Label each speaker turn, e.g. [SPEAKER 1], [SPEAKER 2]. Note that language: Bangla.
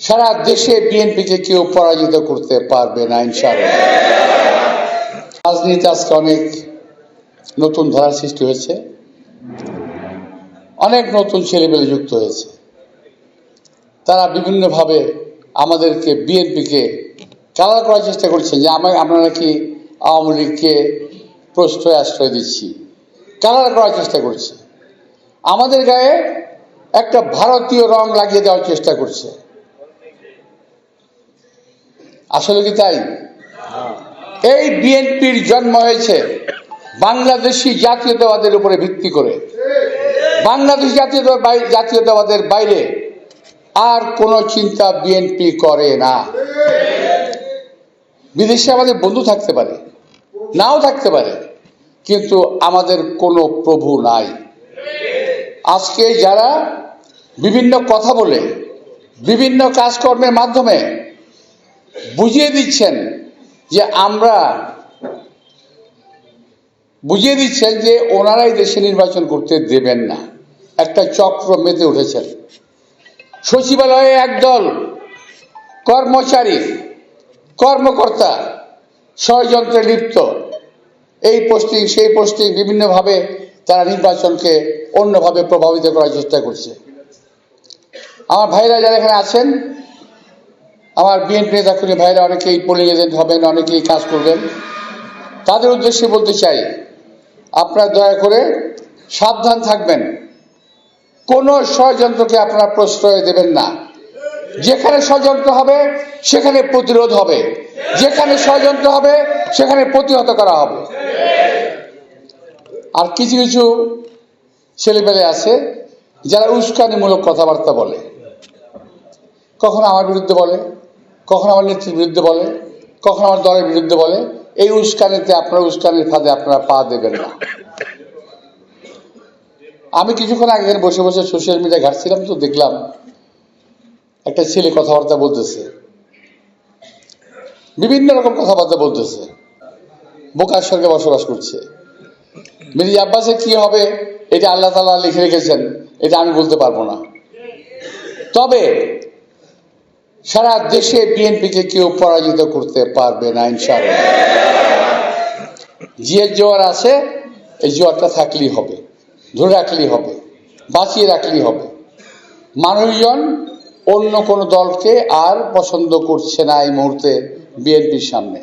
[SPEAKER 1] সারা দেশে বিএনপিকে কেউ পরাজিত করতে পারবে না ইনশাআল্লাহ। রাজনীতি আজকে অনেক নতুন ধারার সৃষ্টি হয়েছে, অনেক নতুন ছেলেমেয়ে যুক্ত হয়েছে। তারা বিভিন্নভাবে আমাদেরকে বিএনপিকে কালার করার চেষ্টা করছেন যে আমরা নাকি আওয়ামী লীগকে প্রশ্রয় আশ্রয় দিচ্ছি, কালার করার চেষ্টা করছে। আমাদের গায়ে একটা ভারতীয় রং লাগিয়ে দেওয়ার চেষ্টা করছে। আসলে কি তাই? এই বিএনপির জন্ম হয়েছে বাংলাদেশি জাতীয়তাবাদের উপরে ভিত্তি করে। বাংলাদেশ জাতীয়তাবাদের বাইরে আর কোনো চিন্তা বিএনপি করে না। বিদেশে আমাদের বন্ধু থাকতে পারে, নাও থাকতে পারে, কিন্তু আমাদের কোনো প্রভু নাই। আজকে যারা বিভিন্ন কথা বলে, বিভিন্ন কাজকর্মের মাধ্যমে বুঝিয়ে দিচ্ছেন যে ওনারাই দেশে নির্বাচন করতে দেবেন না, একটা চক্র মেতে উঠেছেন। সচিবালয়ে একদল কর্মচারী, কর্মকর্তা ষড়যন্ত্রে লিপ্ত, এই পোস্টিং সেই পোস্টিং, বিভিন্নভাবে তারা নির্বাচনকে অন্যভাবে প্রভাবিত করার চেষ্টা করছে। আমার ভাইরা যারা এখানে আছেন, আমার বিএনপি নেতাকর্মী ভাইরা অনেকেই পোলিং এজেন্ট হবেন, অনেকেই কাজ করবেন, তাদের উদ্দেশ্যে বলতে চাই, আপনারা দয়া করে সাবধান থাকবেন। কোন ষড়যন্ত্রকে আপনারা প্রশ্রয় দেবেন না। যেখানে ষড়যন্ত্র হবে সেখানে প্রতিরোধ হবে, যেখানে ষড়যন্ত্র হবে সেখানে প্রতিহত করা হবে। আর কিছু কিছু ছেলেপেলে আছে যারা উস্কানিমূলক কথাবার্তা বলে, কখনো আমার বিরুদ্ধে বলে, কখনো আমার নেত্রীর বিরুদ্ধে বলে, কখনো আমার দলের বিরুদ্ধে বলে। এই উস্কানিতে উস্কানির ফাঁদে আপনারা পা দেবেন না। আমি কিছুক্ষণ আগে বসে বসে সোশ্যাল মিডিয়া ঘাটছিলাম, তো দেখলাম একটা ছেলে কথাবার্তা বলতেছে, বিভিন্ন রকম কথাবার্তা বলতেছে, বোকার স্বর্গে বসবাস করছে। মির্জা আব্বাসের কি হবে এটা আল্লাহ তাআলা লিখে রেখেছেন, এটা আমি বলতে পারবো না। তবে সারা দেশে বিএনপিকে কেউ পরাজিত করতে পারবে না ইনশাআল্লাহ। যে জোয়ার আছে, এই জোয়ারটা থাকলেই হবে, ধরে রাখলেই হবে, বাঁচিয়ে রাখলেই হবে। মানুষজন অন্য কোনো দলকে আর পছন্দ করছে না এই মুহূর্তে বিএনপির সামনে।